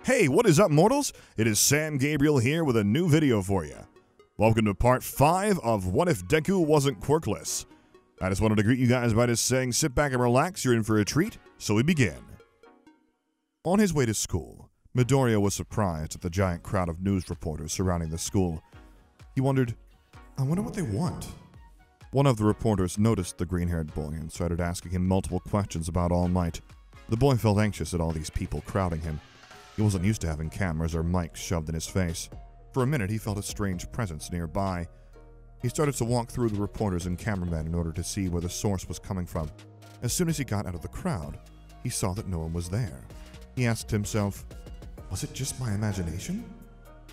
Hey, what is up, mortals? It is Sam Gabriel here with a new video for you. Welcome to part 5 of What If Deku Wasn't Quirkless. I just wanted to greet you guys by just saying sit back and relax, you're in for a treat, so we begin. On his way to school, Midoriya was surprised at the giant crowd of news reporters surrounding the school. He wondered, I wonder what they want. One of the reporters noticed the green-haired boy and started asking him multiple questions about All Might. The boy felt anxious at all these people crowding him. He wasn't used to having cameras or mics shoved in his face. For a minute, he felt a strange presence nearby. He started to walk through the reporters and cameramen in order to see where the source was coming from. As soon as he got out of the crowd, he saw that no one was there. He asked himself, was it just my imagination?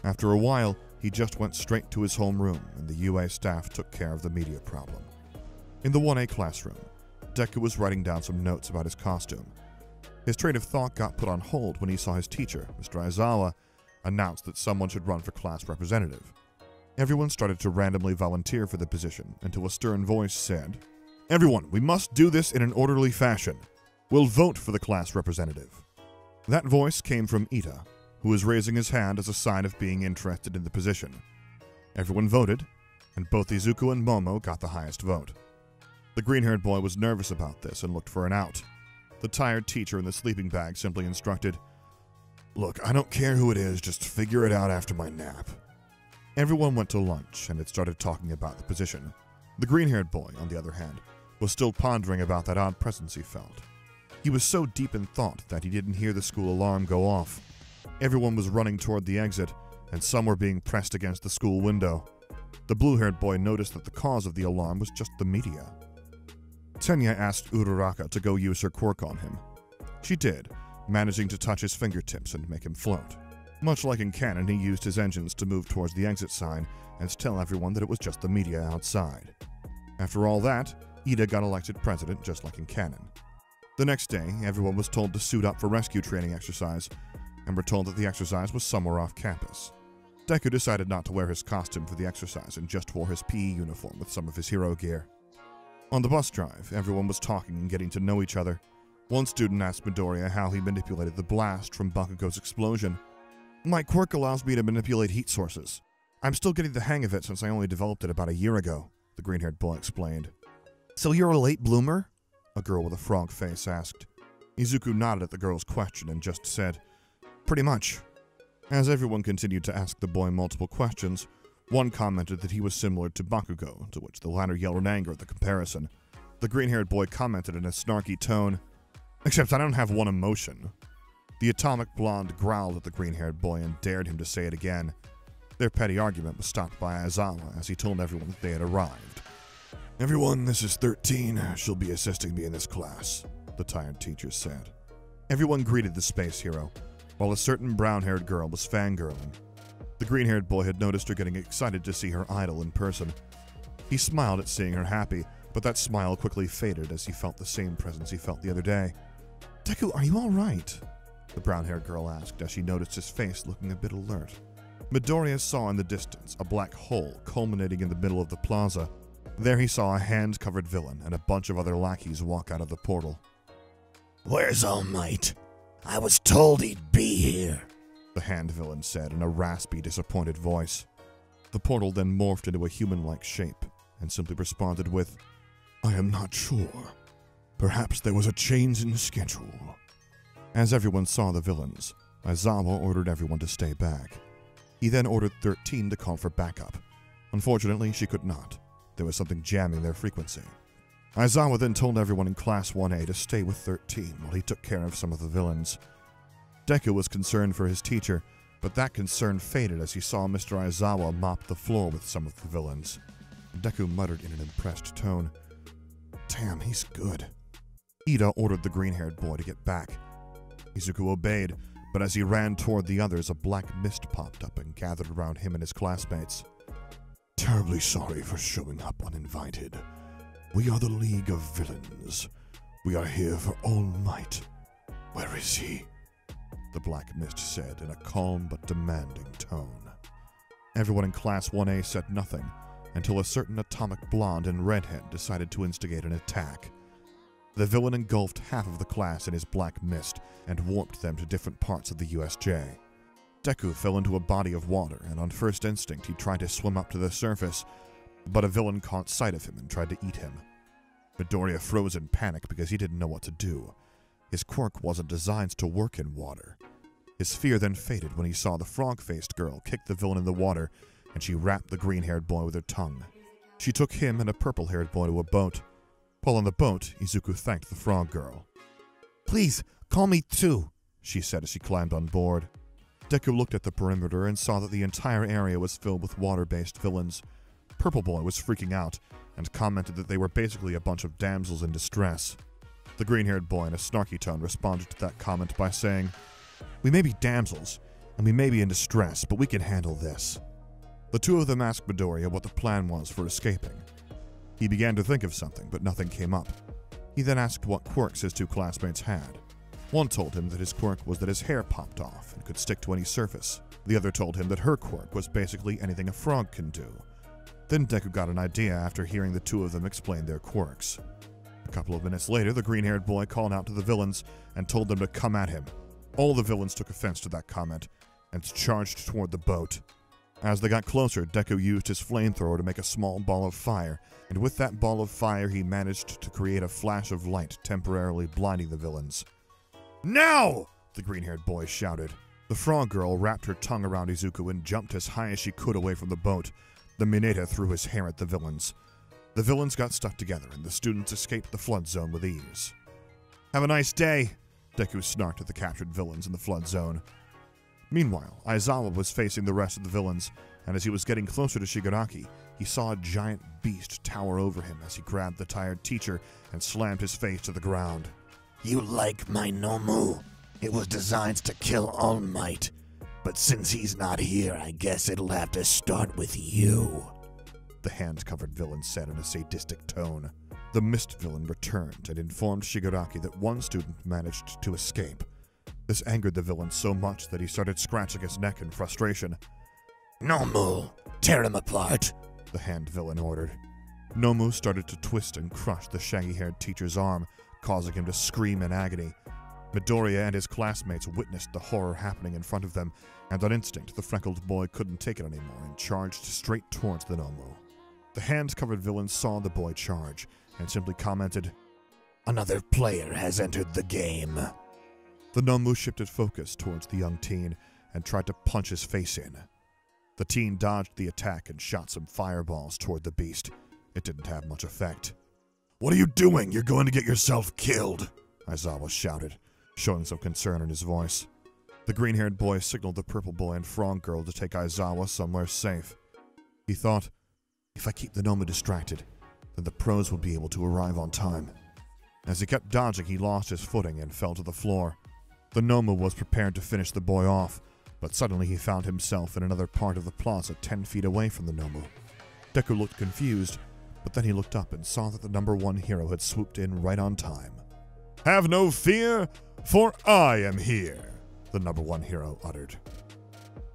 After a while, he just went straight to his homeroom, and the UA staff took care of the media problem. In the 1A classroom, Deku was writing down some notes about his costume. His train of thought got put on hold when he saw his teacher, Mr. Aizawa, announce that someone should run for class representative. Everyone started to randomly volunteer for the position until a stern voice said, "Everyone, we must do this in an orderly fashion. We'll vote for the class representative." That voice came from Ida, who was raising his hand as a sign of being interested in the position. Everyone voted, and both Izuku and Momo got the highest vote. The green-haired boy was nervous about this and looked for an out. The tired teacher in the sleeping bag simply instructed, "Look, I don't care who it is, just figure it out after my nap." Everyone went to lunch and had started talking about the position. The green-haired boy, on the other hand, was still pondering about that odd presence he felt. He was so deep in thought that he didn't hear the school alarm go off. Everyone was running toward the exit, and some were being pressed against the school window. The blue-haired boy noticed that the cause of the alarm was just the media. Tenya asked Uraraka to go use her quirk on him. She did, managing to touch his fingertips and make him float. Much like in canon, he used his engines to move towards the exit sign and to tell everyone that it was just the media outside. After all that, Ida got elected president just like in canon. The next day, everyone was told to suit up for rescue training exercise, and were told that the exercise was somewhere off campus. Deku decided not to wear his costume for the exercise and just wore his PE uniform with some of his hero gear. On the bus drive, everyone was talking and getting to know each other. One student asked Midoriya how he manipulated the blast from Bakugo's explosion. "My quirk allows me to manipulate heat sources. I'm still getting the hang of it since I only developed it about a year ago," the green-haired boy explained. "So you're a late bloomer?" a girl with a frog face asked. Izuku nodded at the girl's question and just said, "Pretty much." As everyone continued to ask the boy multiple questions, one commented that he was similar to Bakugo, to which the latter yelled in anger at the comparison. The green-haired boy commented in a snarky tone, "Except I don't have one emotion." The atomic blonde growled at the green-haired boy and dared him to say it again. Their petty argument was stopped by Aizawa as he told everyone that they had arrived. "Everyone, this is 13. She'll be assisting me in this class," the tired teacher said. Everyone greeted the space hero, while a certain brown-haired girl was fangirling. The green-haired boy had noticed her getting excited to see her idol in person. He smiled at seeing her happy, but that smile quickly faded as he felt the same presence he felt the other day. "Deku, are you all right?" the brown-haired girl asked as she noticed his face looking a bit alert. Midoriya saw in the distance a black hole culminating in the middle of the plaza. There he saw a hand-covered villain and a bunch of other lackeys walk out of the portal. "Where's All Might? I was told he'd be here," the hand villain said in a raspy, disappointed voice. The portal then morphed into a human-like shape and simply responded with, "I am not sure. Perhaps there was a change in schedule." As everyone saw the villains, Aizawa ordered everyone to stay back. He then ordered 13 to call for backup. Unfortunately, she could not. There was something jamming their frequency. Aizawa then told everyone in Class 1A to stay with 13 while he took care of some of the villains. Deku was concerned for his teacher, but that concern faded as he saw Mr. Aizawa mop the floor with some of the villains. Deku muttered in an impressed tone, "Damn, he's good." Ida ordered the green-haired boy to get back. Izuku obeyed, but as he ran toward the others, a black mist popped up and gathered around him and his classmates. "Terribly sorry for showing up uninvited. We are the League of Villains. We are here for All Might. Where is he?" the black mist said in a calm but demanding tone. Everyone in Class 1A said nothing until a certain atomic blonde and redhead decided to instigate an attack. The villain engulfed half of the class in his black mist and warped them to different parts of the USJ. Deku fell into a body of water, and on first instinct he tried to swim up to the surface, but a villain caught sight of him and tried to eat him. Midoriya froze in panic because he didn't know what to do. His quirk wasn't designed to work in water. His fear then faded when he saw the frog-faced girl kick the villain in the water, and she wrapped the green-haired boy with her tongue. She took him and a purple-haired boy to a boat. While on the boat, Izuku thanked the frog girl. Please, call me too, she said as she climbed on board. Deku looked at the perimeter and saw that the entire area was filled with water-based villains. Purple Boy was freaking out and commented that they were basically a bunch of damsels in distress. The green-haired boy in a snarky tone responded to that comment by saying, "We may be damsels, and we may be in distress, but we can handle this." The two of them asked Midoriya what the plan was for escaping. He began to think of something, but nothing came up. He then asked what quirks his two classmates had. One told him that his quirk was that his hair popped off and could stick to any surface. The other told him that her quirk was basically anything a frog can do. Then Deku got an idea after hearing the two of them explain their quirks. A couple of minutes later, the green-haired boy called out to the villains and told them to come at him. All the villains took offense to that comment and charged toward the boat. As they got closer, Deku used his flamethrower to make a small ball of fire, and with that ball of fire he managed to create a flash of light, temporarily blinding the villains. "Now!" the green-haired boy shouted. The frog girl wrapped her tongue around Izuku and jumped as high as she could away from the boat. The Mineta threw his hair at the villains. The villains got stuck together, and the students escaped the flood zone with ease. "Have a nice day," Deku snarked at the captured villains in the flood zone. Meanwhile, Aizawa was facing the rest of the villains, and as he was getting closer to Shigaraki, he saw a giant beast tower over him as he grabbed the tired teacher and slammed his face to the ground. You like my Nomu? It was designed to kill All Might, but since he's not here, I guess it'll have to start with you, the hand-covered villain said in a sadistic tone. The mist villain returned and informed Shigaraki that one student managed to escape. This angered the villain so much that he started scratching his neck in frustration. Nomu, tear him apart, the hand villain ordered. Nomu started to twist and crush the shaggy-haired teacher's arm, causing him to scream in agony. Midoriya and his classmates witnessed the horror happening in front of them, and on instinct, the freckled boy couldn't take it anymore and charged straight towards the Nomu. The hand-covered villain saw the boy charge and simply commented, "Another player has entered the game." The Nomu shifted focus towards the young teen and tried to punch his face in. The teen dodged the attack and shot some fireballs toward the beast. It didn't have much effect. "What are you doing? You're going to get yourself killed," Aizawa shouted, showing some concern in his voice. The green-haired boy signaled the purple boy and frog girl to take Aizawa somewhere safe. He thought, if I keep the Nomu distracted, then the pros will be able to arrive on time. As he kept dodging, he lost his footing and fell to the floor. The Nomu was prepared to finish the boy off, but suddenly he found himself in another part of the plaza 10 feet away from the Nomu. Deku looked confused, but then he looked up and saw that the #1 hero had swooped in right on time. "Have no fear, for I am here," the #1 hero uttered.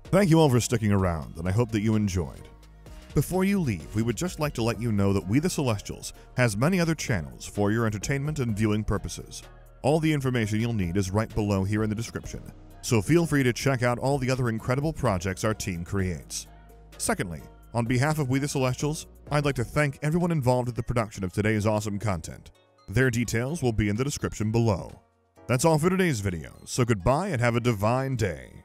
Thank you all for sticking around, and I hope that you enjoyed. Before you leave, we would just like to let you know that We the Celestials has many other channels for your entertainment and viewing purposes. All the information you'll need is right below here in the description, so feel free to check out all the other incredible projects our team creates. Secondly, on behalf of We the Celestials, I'd like to thank everyone involved in the production of today's awesome content. Their details will be in the description below. That's all for today's video, so goodbye and have a divine day.